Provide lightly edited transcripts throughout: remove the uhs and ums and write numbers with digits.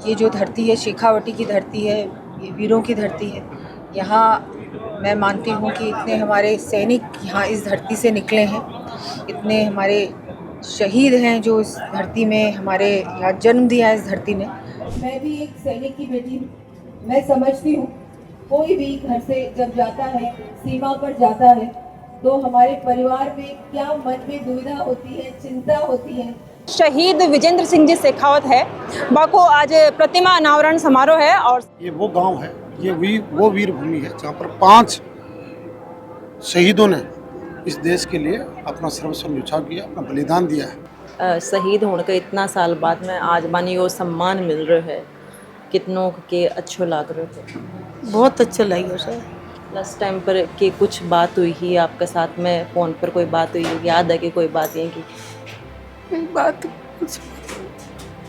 ये जो धरती है शेखावटी की धरती है, ये वीरों की धरती है। यहाँ मैं मानती हूँ कि इतने हमारे सैनिक यहाँ इस धरती से निकले हैं, इतने हमारे शहीद हैं जो इस धरती में हमारे यहाँ जन्म दिया है इस धरती ने। मैं भी एक सैनिक की बेटी, मैं समझती हूँ कोई भी घर से जब जाता है, सीमा पर जाता है, तो हमारे परिवार में क्या मन में दुविधा होती है, चिंता होती है। शहीद विजेंद्र सिंह जी शेखावत है, बाको आज प्रतिमा अनावरण समारोह है और ये वो गांव है, ये वो वीर भूमि है जहाँ पर 5 शहीदों ने इस देश के लिए अपना सर्वस्व न्यौछावर किया, अपना बलिदान दिया है। शहीद होने के इतना साल बाद में आज बानी वो सम्मान मिल रहा है, कितनों के अच्छो लाग रहे है। बहुत अच्छा लगा सर। लास्ट टाइम पर कि कुछ बात हुई ही आपके साथ में, फ़ोन पर कोई बात हुई, याद है कि कोई बात है कि बात कुछ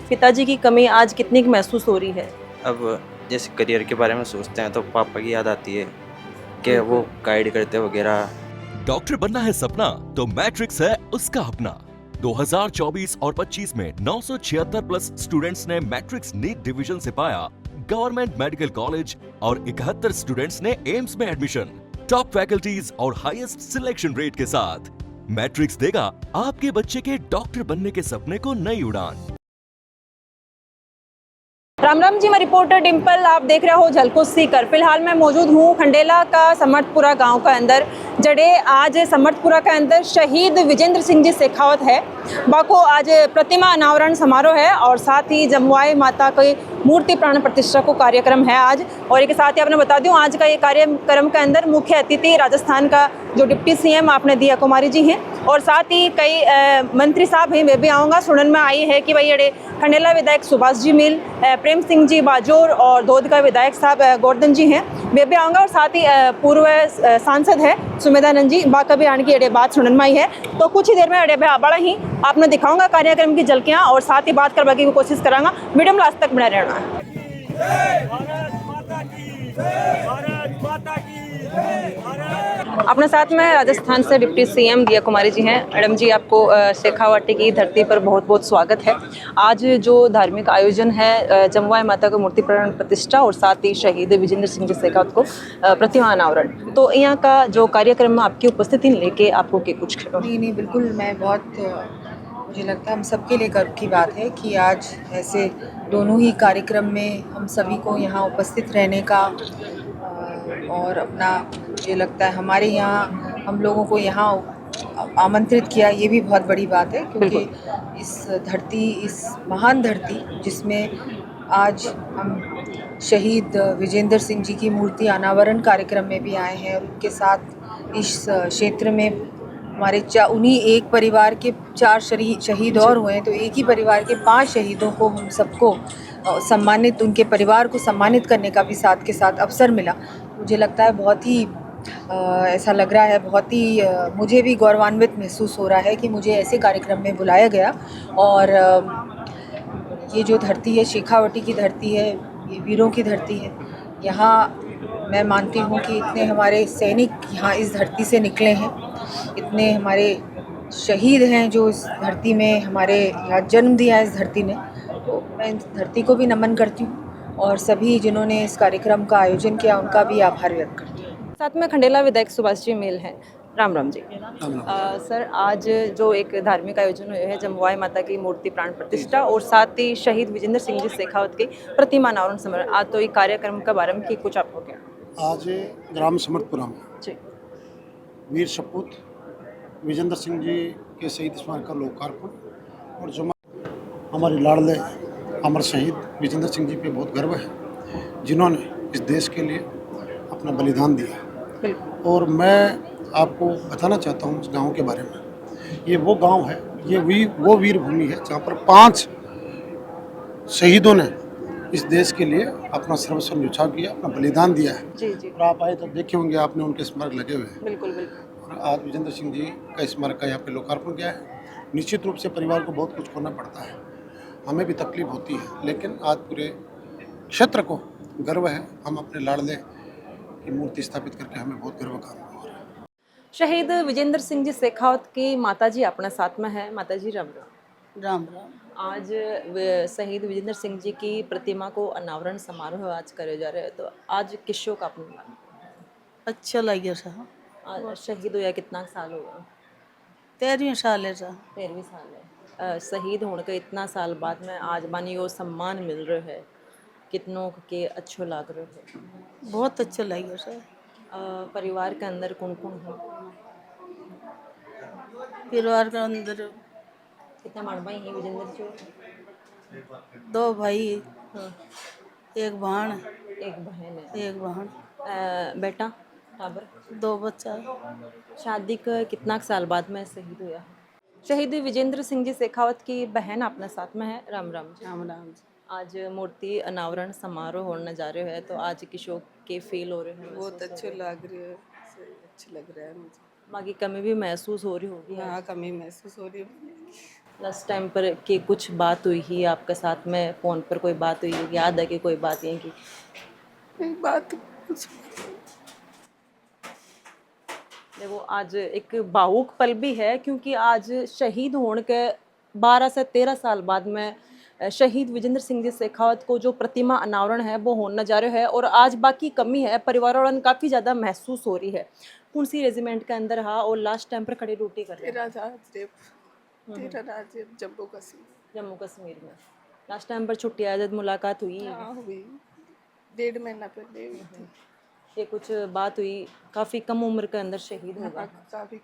पिताजी की कमी आज कितनी महसूस हो रही है? अब जैसे करियर के बारे में सोचते हैं तो पापा की याद आती है कि वो गाइड करते वगैरह। डॉक्टर बनना है सपना तो मैट्रिक्स है उसका अपना। 2024 और 25 में 976 प्लस स्टूडेंट्स ने मैट्रिक्स नीट डिवीजन से पाया गवर्नमेंट मेडिकल कॉलेज और 71 स्टूडेंट्स ने एम्स में एडमिशन। टॉप फैकल्टीज और हाईएस्ट सिलेक्शन रेट के साथ मैट्रिक्स देगा आपके बच्चे के डॉक्टर बनने के सपने को नई उड़ान। राम राम जी, मैं रिपोर्टर डिम्पल, आप देख रहे हो झलको सीकर। फिलहाल मैं मौजूद हूँ खंडेला का समर्थपुरा गांव का अंदर, जड़े आज समर्थपुरा का अंदर शहीद विजेंद्र सिंह जी शेखावत है, बाको आज प्रतिमा अनावरण समारोह है और साथ ही जमुआई माता की मूर्ति प्राण प्रतिष्ठा को कार्यक्रम है आज। और एक साथ ही आपने बता दूं, आज का ये कार्यक्रम के अंदर मुख्य अतिथि राजस्थान का जो डिप्टी सीएम आपने दिया कुमारी जी हैं और साथ ही कई मंत्री साहब हैं। वे भी आऊँगा, सुनन में आई है कि भाई अड़े खंडेला विधायक सुभाष जी मिल, प्रेम सिंह जी बाजोर और दौद का विधायक साहब गोवर्धन जी हैं, वे भी आऊँगा और साथ ही पूर्व सांसद है सुमेधानंद जी, बाका भी आने की अड़े बात सुनन में आई है। तो कुछ ही देर में अड़े बड़ा ही आपने दिखाऊंगा कार्यक्रम की झलकियाँ और साथ ही बात करवा की कोशिश करांगा। मीडियम लास्ट तक बने रहना है। अपने साथ में राजस्थान से डिप्टी सीएम दिया कुमारी जी हैं। मैडम जी, आपको शेखावटी की धरती पर बहुत बहुत स्वागत है। आज जो धार्मिक आयोजन है जमुआई माता को मूर्ति प्राण प्रतिष्ठा और साथ ही शहीद विजेंद्र सिंह जी शेखावत को प्रतिमा अनावरण, तो यहाँ का जो कार्यक्रम में आपकी उपस्थिति लेके आपको के कुछ नहीं, बिल्कुल मैं बहुत मुझे लगता है हम सबके लिए गर्व की बात है कि आज ऐसे दोनों ही कार्यक्रम में हम सभी को यहाँ उपस्थित रहने का और अपना, मुझे लगता है हमारे यहाँ हम लोगों को यहाँ आमंत्रित किया, ये भी बहुत बड़ी बात है। क्योंकि इस धरती, इस महान धरती जिसमें आज हम शहीद विजेंद्र सिंह जी की मूर्ति अनावरण कार्यक्रम में भी आए हैं और उनके साथ इस क्षेत्र में हमारे उन्हीं एक परिवार के 4 शहीद और हुए हैं, तो एक ही परिवार के 5 शहीदों को हम सबको सम्मानित, उनके परिवार को सम्मानित करने का भी साथ के साथ अवसर मिला। मुझे लगता है बहुत ही ऐसा लग रहा है, बहुत ही मुझे भी गौरवान्वित महसूस हो रहा है कि मुझे ऐसे कार्यक्रम में बुलाया गया। और ये जो धरती है शेखावटी की धरती है, ये वीरों की धरती है। यहाँ मैं मानती हूँ कि इतने हमारे सैनिक यहाँ इस धरती से निकले हैं, इतने हमारे शहीद हैं जो इस धरती में हमारे यहाँ जन्म दिया है इस धरती ने। तो मैं इस धरती को भी नमन करती हूँ और सभी जिन्होंने इस कार्यक्रम का आयोजन किया उनका भी आभार व्यक्त करती हूँ। साथ में खंडेला विधायक सुभाष जी मिल हैं। राम राम जी। सर, आज जो एक धार्मिक आयोजन हुए है जमुआई माता की मूर्ति प्राण प्रतिष्ठा और साथ ही शहीद विजेंद्र सिंह जी शेखावत की प्रतिमा अनावरण समारोह, आज तो ये कार्यक्रम के बारे में की कुछ आपको क्या? आज ग्राम समर्थपुरा में जी वीर सपूत विजेंद्र सिंह जी के शहीद स्मारक का लोकार्पण और जो हमारे लाडले अमर शहीद विजेंद्र सिंह जी पे बहुत गर्व है, जिन्होंने इस देश के लिए अपना बलिदान दिया। और मैं आपको बताना चाहता हूँ उस गांव के बारे में। ये वो गांव है, ये वो वीर भूमि है जहाँ पर 5 शहीदों ने इस देश के लिए अपना सर्वस्व न्यौछावर किया, अपना बलिदान दिया है। जी। और आप आए तो देखे होंगे आपने उनके स्मारक लगे हुए हैं। बिल्कुल। और आज विजेंद्र सिंह जी का स्मारक का यहाँ पे लोकार्पण किया है। निश्चित रूप से परिवार को बहुत कुछ खोना पड़ता है, हमें भी तकलीफ होती है, लेकिन आज पूरे क्षेत्र को गर्व है। हम अपने लाडले की मूर्ति स्थापित करके हमें बहुत गर्व का अनुभव हो रहा है। शहीद विजेंद्र सिंह जी शेखावत की माता जी अपने साथ में है। माता जी राम राम। राम राम। आज शहीद विजेंद्र सिंह जी की प्रतिमा को अनावरण समारोह आज करे जा रहे हैं, तो आज किस शो का अपनी मांग? अच्छा लगे साहब। आज शहीद हुआ कितना साल हो गया? 13वीं साल है साहब। 13वीं साल है। शहीद होने के इतना साल बाद में आज बानी वो सम्मान मिल रहा है, कितनों के अच्छो लाग रहे है। बहुत अच्छा लगे साहब। परिवार के अंदर कौन कौन है? परिवार के अंदर कितने मर्द भाई हैं विजेंद्र जी? 2 भाई, हाँ, 1 बहन, एक बहन है। 1 बहन, बेटा टाबर 2 बच्चा। शादी का कितना साल बाद में शहीद हुआ? शहीद विजेंद्र सिंह जी शेखावत की बहन अपने साथ में है। राम राम जी। राम राम जी। आज मूर्ति अनावरण समारोह होने जा रहे हैं, तो आज की शो के फील हो रहे हैं? बहुत अच्छे लग रहे है, अच्छा लग रहा है मुझे। माँ की कमी भी महसूस हो रही होगी? हाँ, कमी महसूस हो रही है। लास्ट टाइम पर कि कुछ बात हुई ही आपके साथ में, फ़ोन पर कोई बात हुई होगी, याद है कि कोई बात है कि एक बात कुछ देखो आज एक भावुक पल भी है, क्योंकि आज शहीद होने के 12 से 13 साल बाद में शहीद विजेंद्र सिंह जी शेखावत को जो प्रतिमा अनावरण है वो होने जा रहा है, और आज बाकी कमी है परिवार वालों काफ़ी ज़्यादा महसूस हो रही है। कौन सी रेजिमेंट के अंदर हा और लास्ट टाइम पर खड़ी रोटी कर रहे हैं? तेरा राज्य जम्मू कश्मीर। जम्मू कश्मीर में लास्ट टाइम पर छुट्टी आया जब मुलाकात हुई, हाँ हुई, 1.5 महीना पहले हुई थी। ये कुछ बात हुई, काफ़ी कम उम्र के अंदर शहीद होगा। काफी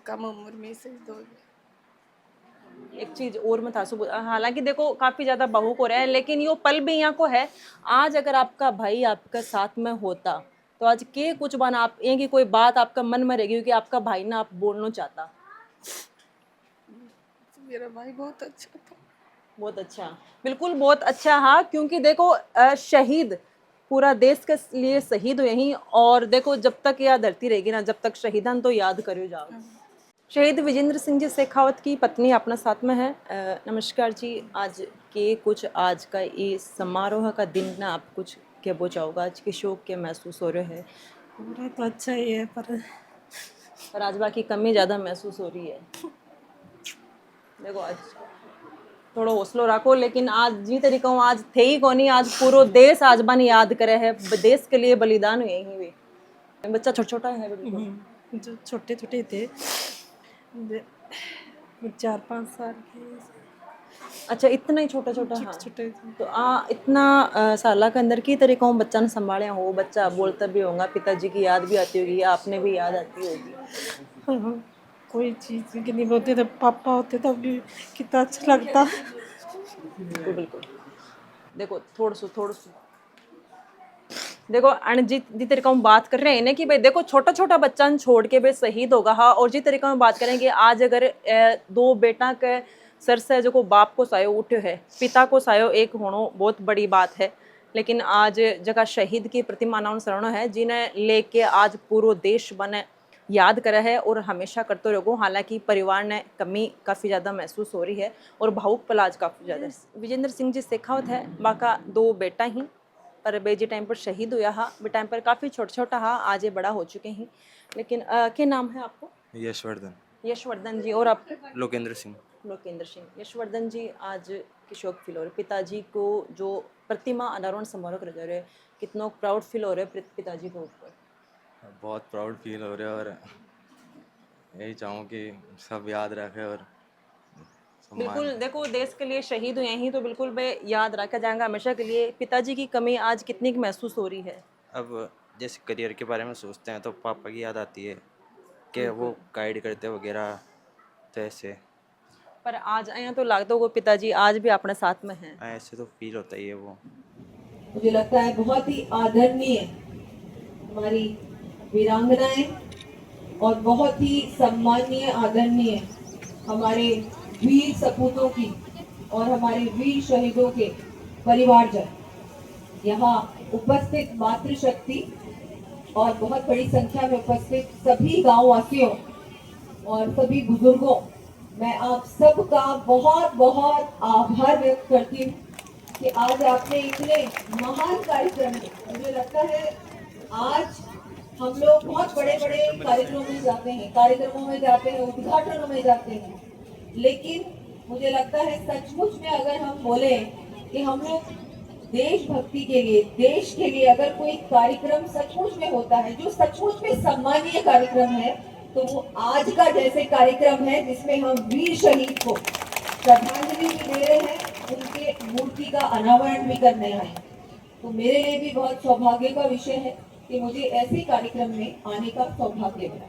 कम उम्र में शहीद हो गए। एक चीज और मैं थासु हालांकि देखो काफी ज्यादा भावुक हो रहा है, लेकिन यो पल भी यहाँ को है। आज अगर आपका भाई आपका साथ में होता तो आज के कुछ बना आप ये की कोई बात आपका मन में रहेगी कि आपका भाई ना आप बोलना चाहता? मेरा भाई बहुत अच्छा था। बहुत अच्छा, बिल्कुल बहुत अच्छा। हाँ, क्योंकि देखो शहीद पूरा देश के लिए शहीद हुए ही, और देखो जब तक यह धरती रहेगी ना, जब तक शहीदान तो याद करो जाओ। शहीद विजेंद्र सिंह जी शेखावत की पत्नी अपना साथ में है। नमस्कार जी, आज के कुछ आज का ये समारोह का दिन ना, आप कुछ क्या बोचाओगा? आज के शोक के महसूस हो रहे हैं? पूरा तो अच्छा ही है, पर आज बाकी कमी ज़्यादा महसूस हो रही है। देखो आज थोड़ा हौसलो रखो, लेकिन आज जी तरीका हूँ आज थे ही कोनी, आज पूरा देश आज बन याद करे है, देश के लिए बलिदान हुए ही वे। बच्चा छोटा छोटा है बिल्कुल, जो छोटे छोटे थे, 4-5 साल के। अच्छा इतना ही छोटा छोटा? हाँ छोटे तो इतना साल के अंदर की तरीका हूँ बच्चा ने संभालिया हो, बच्चा बोलता भी होगा, पिताजी की याद भी आती होगी, आपने भी याद आती होगी। कोई चीज़ की नहीं होती, तो पापा होते तो भी कितना अच्छा लगता। बिल्कुल बिल्कुल। देखो थोड़ा सो देखो अणजीत जी तरीका हम बात कर रहे हैं ना कि भाई देखो छोटा छोटा बच्चा छोड़ के भाई शहीद होगा। हाँ, और जी तरीका हम बात करेंगे आज अगर 2 बेटा के सर से जो को बाप को सायो उठ्यो है, पिता को सायो एक होना बहुत बड़ी बात है, लेकिन आज जगह शहीद की प्रतिमा अनावरण शरण है जिन्हें लेके आज पूरा देश बने याद करा है और हमेशा करते रहो। हालांकि परिवार ने कमी काफ़ी ज़्यादा महसूस हो रही है और भावुक पल आज काफ़ी ज़्यादा। विजेंद्र सिंह जी शेखावत है, बाका 2 बेटा ही, पर बेजी टाइम पर शहीद हुआ हा, बे टाइम पर काफ़ी छोटा छोटा हा, आज ये बड़ा हो चुके हैं। लेकिन क्या नाम है आपको? यशवर्धन। यशवर्धन जी। और आपको? लोकेंद्र सिंह। लोकेंद्र सिंह। यशवर्धन जी, आज की शोक फील हो रहे पिताजी को जो प्रतिमा अनावरण समारोह कर जा रहे हैं, कितना प्राउड फील हो रहा है पिताजी को ऊपर? बहुत प्राउड फील हो रहा है और यही चाहूँ कि सब याद रखे और बिल्कुल। देखो देश के लिए शहीद हुए हैं तो बिल्कुल वे याद रखा जाएगा हमेशा के लिए। पिताजी की कमी आज कितनी महसूस हो रही है? अब जैसे करियर के बारे में सोचते हैं तो पापा की याद आती है कि वो गाइड करते वगैरह, तो ऐसे। पर आज आया तो लगता होगा पिताजी आज भी अपने साथ में हैं। ऐसे तो फील होता ही है वो। मुझे लगता है बहुत ही आदरणीय हमारी वीरांगनाएं और बहुत ही सम्माननीय आदरणीय हमारे वीर सपूतों की और हमारे वीर शहीदों के परिवारजन, यहाँ उपस्थित मातृशक्ति और बहुत बड़ी संख्या में उपस्थित सभी गांव वासियों और सभी बुजुर्गों, मैं आप सबका बहुत बहुत आभार व्यक्त करती हूँ कि आज आपने इतने महान कार्यक्रम में, मुझे लगता है आज हम लोग बहुत बड़े बड़े कार्यक्रमों में जाते हैं, उद्घाटनों में जाते हैं, लेकिन मुझे लगता है सचमुच में अगर हम बोले कि हम लोग देशभक्ति के लिए, देश के लिए अगर कोई कार्यक्रम सचमुच में होता है जो सचमुच में सम्मानीय कार्यक्रम है, तो वो आज का जैसे कार्यक्रम है जिसमें हम वीर शहीद को श्रद्धांजलि भी दे रहे हैं, उनके मूर्ति का अनावरण भी करने आए। तो मेरे लिए भी बहुत सौभाग्य का विषय है कि मुझे ऐसे कार्यक्रम में आने का सौभाग्य मिला।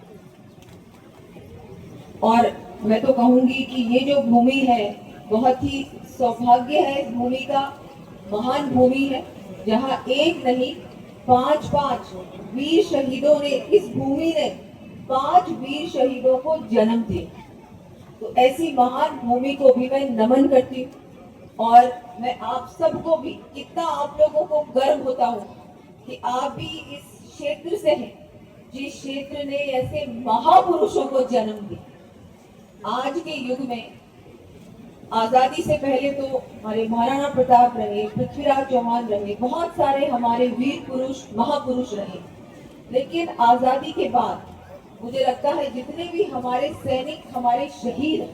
और मैं तो कहूंगी कि ये जो भूमि है बहुत ही सौभाग्य है, इस भूमि का महान भूमि है जहाँ एक नहीं 5 वीर शहीदों ने, इस भूमि ने 5 वीर शहीदों को जन्म दिया। तो ऐसी महान भूमि को भी मैं नमन करती हूँ और मैं आप सबको भी, कितना आप लोगों को गर्व होता हो कि आप भी इस क्षेत्र से हैं जिस क्षेत्र ने ऐसे महापुरुषों को जन्म दिया। आज के युग में आजादी से पहले तो हमारे महाराणा प्रताप रहे, पृथ्वीराज चौहान रहे, बहुत सारे हमारे वीर पुरुष महापुरुष रहे, लेकिन आजादी के बाद मुझे लगता है जितने भी हमारे सैनिक, हमारे शहीद,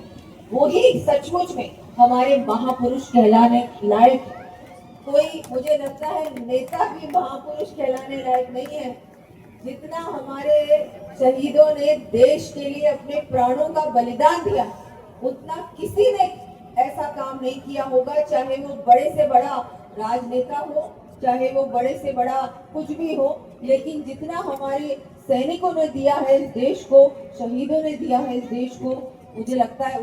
वो ही सचमुच में हमारे महापुरुष कहलाने लायक। कोई मुझे लगता है नेता भी महापुरुष कहलाने लायक नहीं है। जितना हमारे शहीदों ने देश के लिए अपने प्राणों का बलिदान दिया, उतना किसी ने ऐसा काम नहीं किया होगा, चाहे वो बड़े से बड़ा राजनेता हो, चाहे वो बड़े से बड़ा कुछ भी हो, लेकिन जितना हमारे सैनिकों ने दिया है इस देश को, शहीदों ने दिया है इस देश को, मुझे लगता है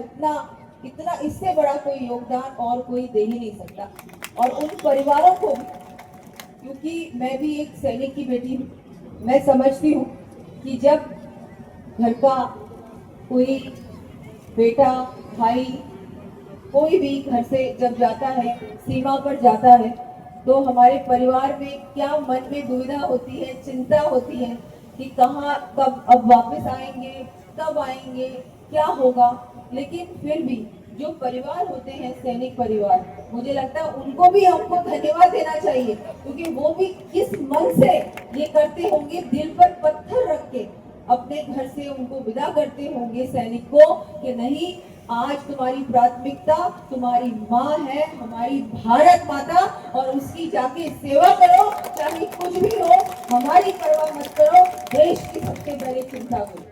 इतना इससे बड़ा कोई योगदान और कोई दे ही नहीं सकता। और उन परिवारों को भी, क्योंकि मैं भी एक सैनिक की बेटी हूँ, मैं समझती हूँ कि जब घर का कोई बेटा, भाई, कोई भी घर से जब जाता है, सीमा पर जाता है, तो हमारे परिवार में क्या मन में दुविधा होती है, चिंता होती है कि कहाँ, कब अब वापस आएंगे, कब आएंगे, क्या होगा। लेकिन फिर भी जो परिवार होते हैं, सैनिक परिवार, मुझे लगता है उनको भी हमको धन्यवाद देना चाहिए, क्योंकि वो भी किस मन से ये करते होंगे, दिल पर पत्थर रख के अपने घर से उनको विदा करते होंगे सैनिक को कि नहीं, आज तुम्हारी प्राथमिकता तुम्हारी माँ है, हमारी भारत माता, और उसकी जाके सेवा करो, चाहे कुछ भी हो, हमारी परवाह मत करो, देश की सबसे पहले चिंता करो।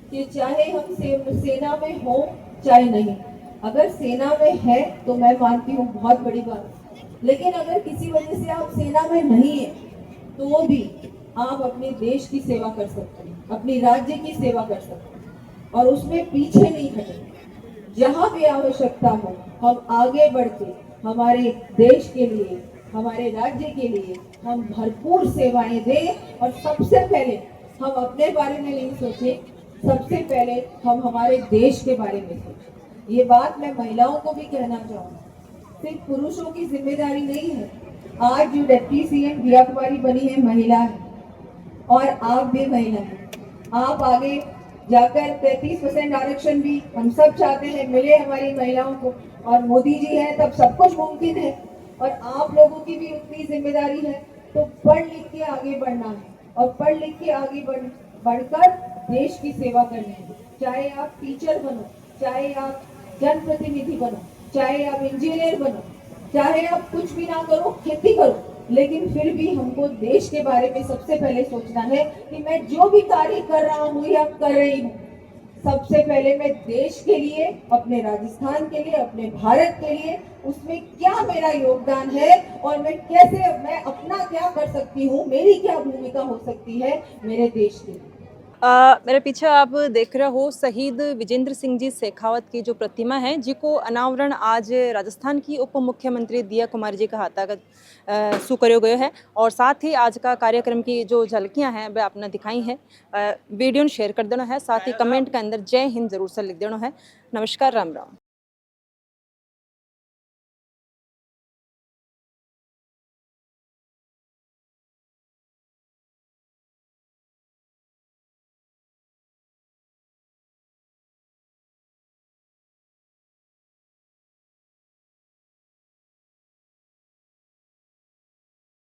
कि चाहे हम सेना में हो चाहे नहीं, अगर सेना में है तो मैं मानती हूँ बहुत बड़ी बात, लेकिन अगर किसी वजह से आप सेना में नहीं है तो भी आप अपने देश की सेवा कर सकते हैं, अपनी राज्य की सेवा कर सकते हैं, और उसमें पीछे नहीं हटेंगे। जहाँ भी आवश्यकता हो हम आगे बढ़ के हमारे देश के लिए, हमारे राज्य के लिए हम भरपूर सेवाएं दें। और सबसे पहले हम अपने बारे में नहीं सोचें, सबसे पहले हम हमारे देश के बारे में सोचें। ये बात मैं महिलाओं को भी कहना चाहूँगी, सिर्फ पुरुषों की जिम्मेदारी नहीं है। आज जो डिप्टी सीएम दिया कुमारी बनी है, महिला है, और आप भी महिला हैं। आप आगे जाकर 33% आरक्षण भी हम सब चाहते हैं मिले हमारी महिलाओं को, और मोदी जी है तब सब कुछ मुमकिन है। और आप लोगों की भी उतनी जिम्मेदारी है, तो पढ़ लिख के आगे बढ़ना है, और पढ़ लिख के आगे बढ़कर देश की सेवा करनी है। चाहे आप टीचर बनो, चाहे आप जनप्रतिनिधि बनो, चाहे आप इंजीनियर बनो, चाहे आप कुछ भी ना करो, खेती करो, लेकिन फिर भी हमको देश के बारे में सबसे पहले सोचना है कि मैं जो भी कार्य कर रहा हूँ या कर रही हूँ, सबसे पहले मैं देश के लिए, अपने राजस्थान के लिए, अपने भारत के लिए, उसमें क्या मेरा योगदान है, और मैं अपना क्या कर सकती हूँ, मेरी क्या भूमिका हो सकती है मेरे देश के लिए। मेरे पीछे आप देख रहे हो शहीद विजेंद्र सिंह जी शेखावत की जो प्रतिमा है, जिको अनावरण आज राजस्थान की उप मुख्यमंत्री दिया कुमारी जी का हाथागत सु करो गयो है। और साथ ही आज का कार्यक्रम की जो झलकियां हैं वह आपने दिखाई हैं। वीडियो शेयर कर देना है, साथ ही कमेंट के अंदर जय हिंद जरूर से लिख देना है। नमस्कार, राम राम।